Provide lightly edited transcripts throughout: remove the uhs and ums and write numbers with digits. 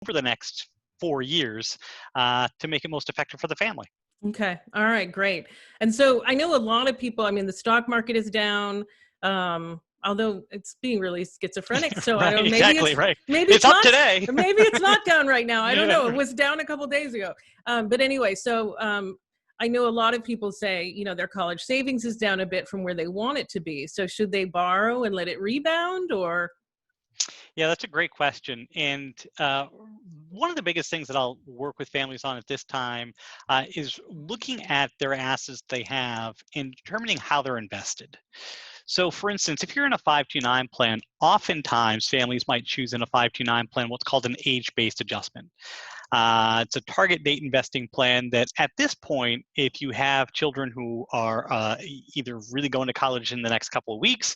over the next 4 years to make it most effective for the family. Okay. All right, great. And so I know a lot of people, I mean, the stock market is down, although it's being really schizophrenic. So I Right, don't, exactly, right. It's up today. maybe it's not down right now. I don't Yeah. know. It was down a couple days ago. But anyway, so I know a lot of people say, their college savings is down a bit from where they want it to be. So should they borrow and let it rebound, or? Yeah, that's a great question. And one of the biggest things that I'll work with families on at this time is looking at their assets they have and determining how they're invested. So for instance, if you're in a 529 plan, oftentimes families might choose in a 529 plan what's called an age-based adjustment. It's a target date investing plan that at this point, if you have children who are either really going to college in the next couple of weeks,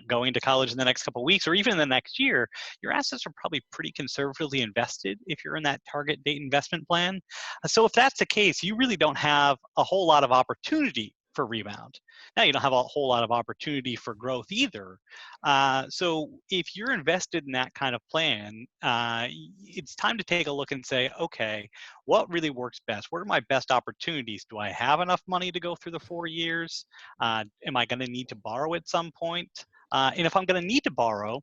going to college in the next couple of weeks, or even in the next year, your assets are probably pretty conservatively invested if you're in that target date investment plan. So if that's the case, you really don't have a whole lot of opportunity for rebound. Now you don't have a whole lot of opportunity for growth either. So if you're invested in that kind of plan, it's time to take a look and say, okay, what really works best? What are my best opportunities? Do I have enough money to go through the 4 years? Am I going to need to borrow at some point? And if I'm going to need to borrow,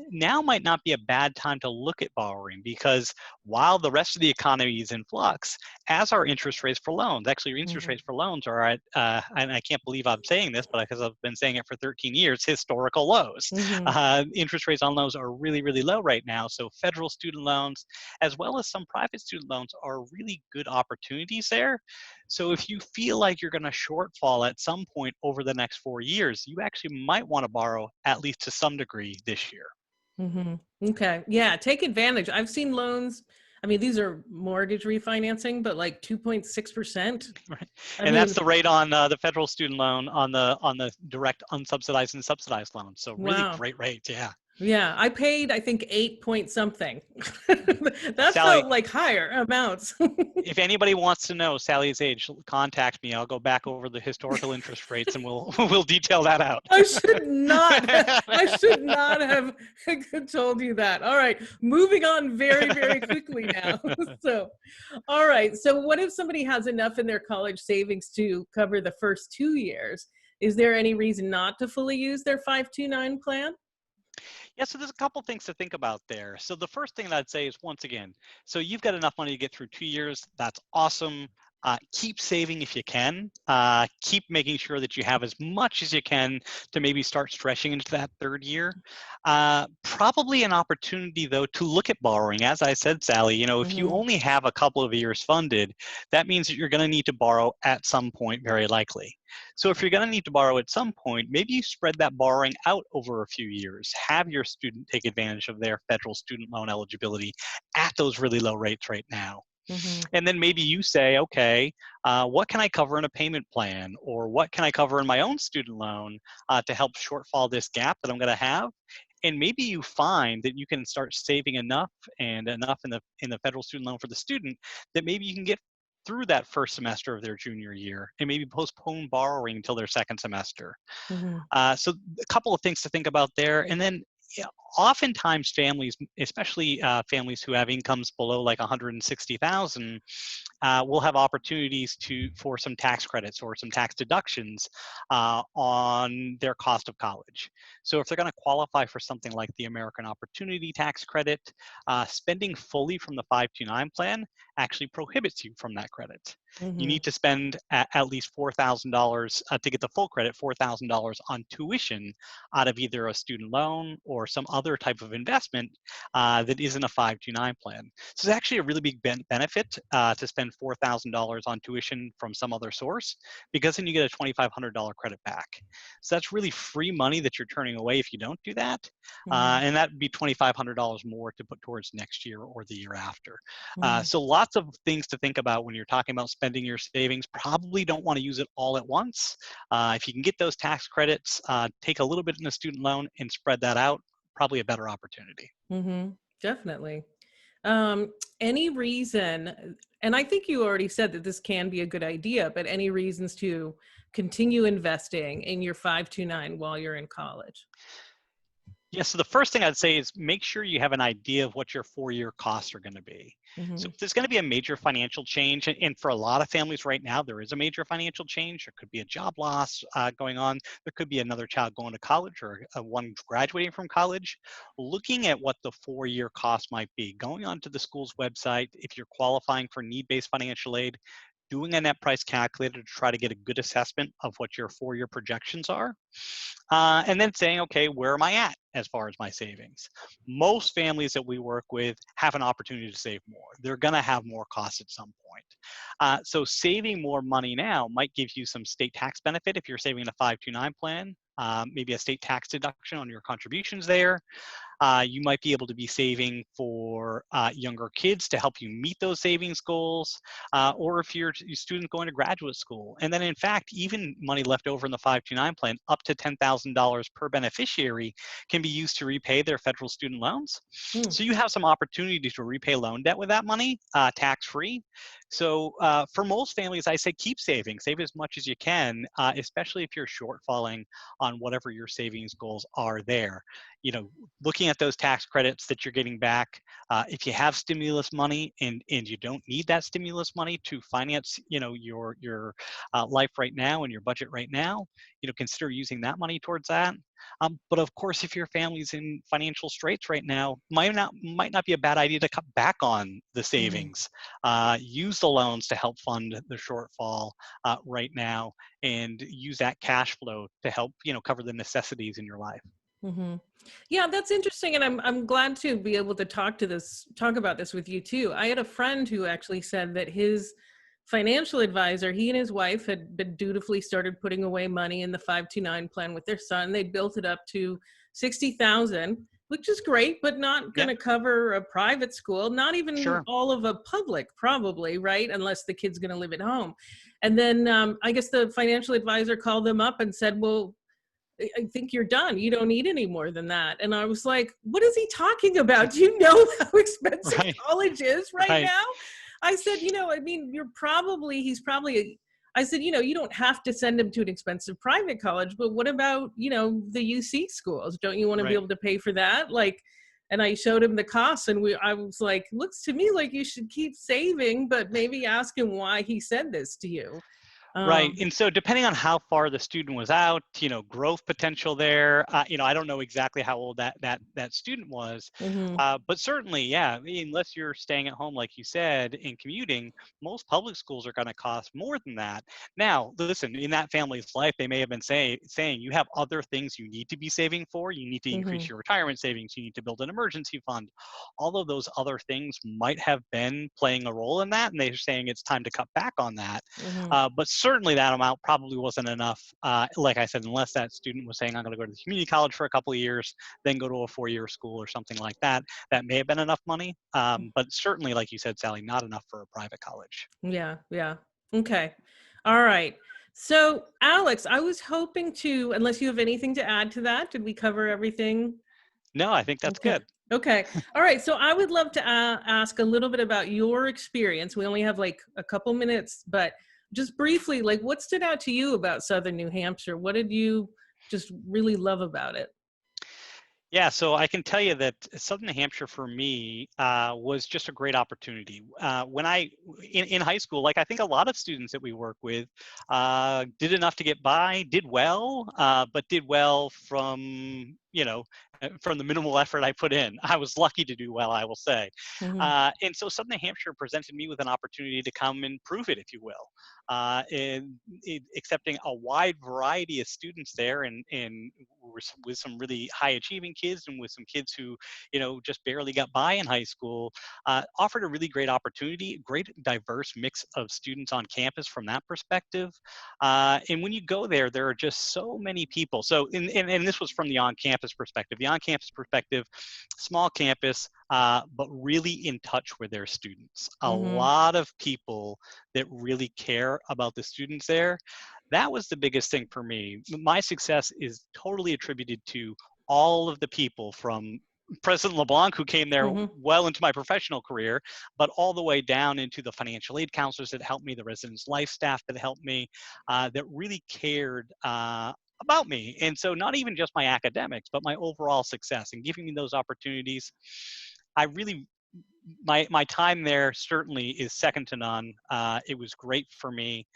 now might not be a bad time to look at borrowing, because while the rest of the economy is in flux, as our interest rates for loans, actually your interest rates for loans are at, and I can't believe I'm saying this, but because I've been saying it for 13 years, historical lows. Mm-hmm. Interest rates on loans are really, really low right now. So federal student loans, as well as some private student loans, are really good opportunities there. So if you feel like you're going to shortfall at some point over the next 4 years, you actually might want to borrow at least to some degree this year. Mm-hmm. Okay. Yeah. Take advantage. I've seen loans. I mean, these are mortgage refinancing, but like 2.6%. Right. I And that's mean, the rate on the federal student loan on the direct unsubsidized and subsidized loans. So really wow. great rates. Yeah. Yeah. I paid, I think, 8 point something. That Sally, felt like higher amounts. if anybody wants to know Sally's age, contact me. I'll go back over the historical interest rates and we'll we'll detail that out. I should not have told you that. All right. Moving on very, very quickly now. So, all right. So what if somebody has enough in their college savings to cover the first 2 years? Is there any reason not to fully use their 529 plan? Yeah, so there's a couple things to think about there. So the first thing that I'd say is, once again, so you've got enough money to get through 2 years. That's awesome. Keep saving if you can. Keep making sure that you have as much as you can to maybe start stretching into that third year. Probably an opportunity, though, to look at borrowing. As I said, Sally, if you Mm-hmm. only have a couple of years funded, that means that you're going to need to borrow at some point, very likely. So if you're going to need to borrow at some point, maybe you spread that borrowing out over a few years. Have your student take advantage of their federal student loan eligibility at those really low rates right now. Mm-hmm. And then maybe you say, okay, what can I cover in a payment plan? Or what can I cover in my own student loan to help shortfall this gap that I'm going to have? And maybe you find that you can start saving enough and enough in the federal student loan for the student that maybe you can get through that first semester of their junior year and maybe postpone borrowing until their second semester. Mm-hmm. So a couple of things to think about there. And then oftentimes families, especially families who have incomes below like 160,000, will have opportunities for some tax credits or some tax deductions on their cost of college. So if they're going to qualify for something like the American Opportunity Tax Credit, spending fully from the 529 plan actually prohibits you from that credit. You Mm-hmm. need to spend at least $4,000 to get the full credit, $4,000 on tuition out of either a student loan or some other type of investment that isn't a 529 plan. So it's actually a really big benefit to spend $4,000 on tuition from some other source, because then you get a $2,500 credit back. So that's really free money that you're turning away if you don't do that. Mm-hmm. And that would be $2,500 more to put towards next year or the year after. Mm-hmm. So lots of things to think about when you're talking about spending your savings. Probably don't want to use it all at once. If you can get those tax credits, take a little bit in a student loan and spread that out, probably a better opportunity. Mm-hmm. Definitely. Any reason, and I think you already said that this can be a good idea, but any reasons to continue investing in your 529 while you're in college? Yeah, so the first thing I'd say is make sure you have an idea of what your 4-year costs are going to be. So Hmm. if there's going to be a major financial change, and for a lot of families right now, there is a major financial change. There could be a job loss going on. There could be another child going to college or one graduating from college. Looking at what the 4-year cost might be, going onto the school's website, if you're qualifying for need-based financial aid, doing a net price calculator to try to get a good assessment of what your 4-year projections are, and then saying, okay, where am I at as far as my savings? Most families that we work with have an opportunity to save more. They're going to have more costs at some point. So saving more money now might give you some state tax benefit if you're saving in a 529 plan. Maybe a state tax deduction on your contributions there. You might be able to be saving for younger kids to help you meet those savings goals, or if you're a student going to graduate school. And then, in fact, even money left over in the 529 plan, up to $10,000 per beneficiary, can be used to repay their federal student loans. Mm. So you have some opportunity to repay loan debt with that money, tax-free. So for most families, I say keep saving, save as much as you can, especially if you're shortfalling on whatever your savings goals are there. You know, looking at those tax credits that you're getting back, if you have stimulus money and you don't need that stimulus money to finance, your life right now and your budget right now, consider using that money towards that. But of course, if your family's in financial straits right now, might not be a bad idea to cut back on the Hmm. savings. Use the loans to help fund the shortfall right now, and use that cash flow to help cover the necessities in your life. Hmm. Yeah, that's interesting, and I'm glad to be able to talk about this with you too. I had a friend who actually said that his financial advisor, he and his wife had been dutifully started putting away money in the 529 plan with their son. They built it up to 60,000, which is great, but not going Yeah, to cover a private school, not even sure. all of a public, probably, right? Unless the kid's going to live at home. And then I guess the financial advisor called them up and said, well, I think you're done. You don't need any more than that. And I was like, what is he talking about? Do you know how expensive Right, college is right right, now? I said, I mean, he's probably, I said, you don't have to send him to an expensive private college, but what about, the UC schools? Don't you want to be right. able to pay for that? Like, and I showed him the costs, and I was like, looks to me like you should keep saving, but maybe ask him why he said this to you. Right. Um, And so depending on how far the student was out, growth potential there, I don't know exactly how old that student was, mhm, but certainly, yeah, unless you're staying at home, like you said, and commuting, most public schools are going to cost more than that. Now, listen, in that family's life, they may have been saying you have other things you need to be saving for. You need to increase mhm, your retirement savings. You need to build an emergency fund. All of those other things might have been playing a role in that, and they're saying it's time to cut back on that. mhm, But certainly that amount probably wasn't enough. Like I said, unless that student was saying, I'm going to go to the community college for a couple of years, then go to a 4-year school or something like that, that may have been enough money. But certainly, like you said, Sally, not enough for a private college. yeah, yeah. Okay. All right. So, Alex, I was hoping to, unless you have anything to add to that, did we cover everything? No, I think that's Okay. good. Okay. All right. So, I would love to ask a little bit about your experience. We only have like a couple minutes, but just briefly, like what stood out to you about Southern New Hampshire? What did you just really love about it? Yeah, so I can tell you that Southern New Hampshire for me was just a great opportunity. When in high school, like I think a lot of students that we work with, did enough to get by, did well, but did well from the minimal effort I put in. I was lucky to do well, I will say. Hmm. And so Southern New Hampshire presented me with an opportunity to come and prove it, if you will, in accepting a wide variety of students there, and with some really high achieving kids and with some kids who just barely got by in high school, offered a really great opportunity, great diverse mix of students on campus from that perspective. And when you go there, there are just so many people. So and this was from the on-campus perspective. The on-campus perspective, small campus, but really in touch with their students. A Hmm. lot of people that really care about the students there. That was the biggest thing for me. My success is totally attributed to all of the people from President LeBlanc, who came there Hmm. well into my professional career, but all the way down into the financial aid counselors that helped me, the residence life staff that helped me, that really cared about me. And so not even just my academics, but my overall success and giving me those opportunities. I really, my time there certainly is second to none. It was great for me,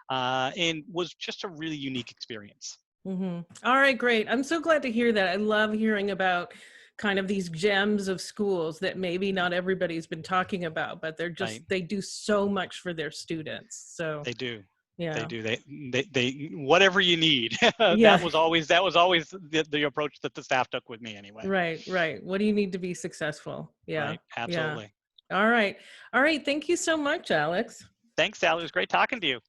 and was just a really unique experience. All right, great. I'm so glad to hear that. I love hearing about kind of these gems of schools that maybe not everybody's been talking about, but Right? they do so much for their students. So, They do. They yeah. do. They whatever you need. Yeah. That was always the approach that the staff took with me anyway. Right, right. What do you need to be successful? Yeah. Right. Yeah. Absolutely. All right. All right. Thank you so much, Alex. Thanks, Sally. It was great talking to you.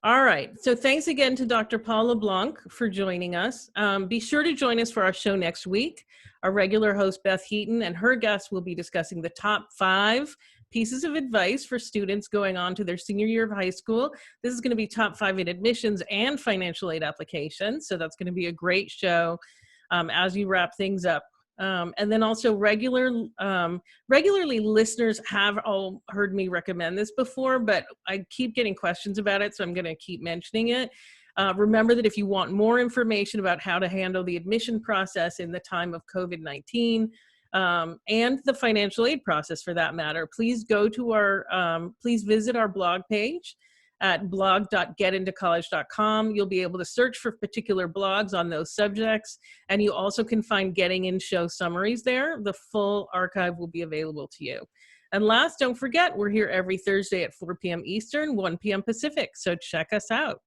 All right. So thanks again to Dr. Paul LeBlanc for joining us. Be sure to join us for our show next week. Our regular host, Beth Heaton, and her guests will be discussing the top 5 pieces of advice for students going on to their senior year of high school. This is going to be top 5 in admissions and financial aid applications. So that's going to be a great show as you wrap things up. And then also regularly listeners have all heard me recommend this before, but I keep getting questions about it, so I'm going to keep mentioning it. Remember that if you want more information about how to handle the admission process in the time of COVID-19 and the financial aid process for that matter, please go to please visit our blog page at blog.getintocollege.com. You'll be able to search for particular blogs on those subjects, and you also can find Getting In show summaries there. The full archive will be available to you. And last, don't forget, we're here every Thursday at 4 p.m. Eastern, 1 p.m. Pacific, so check us out.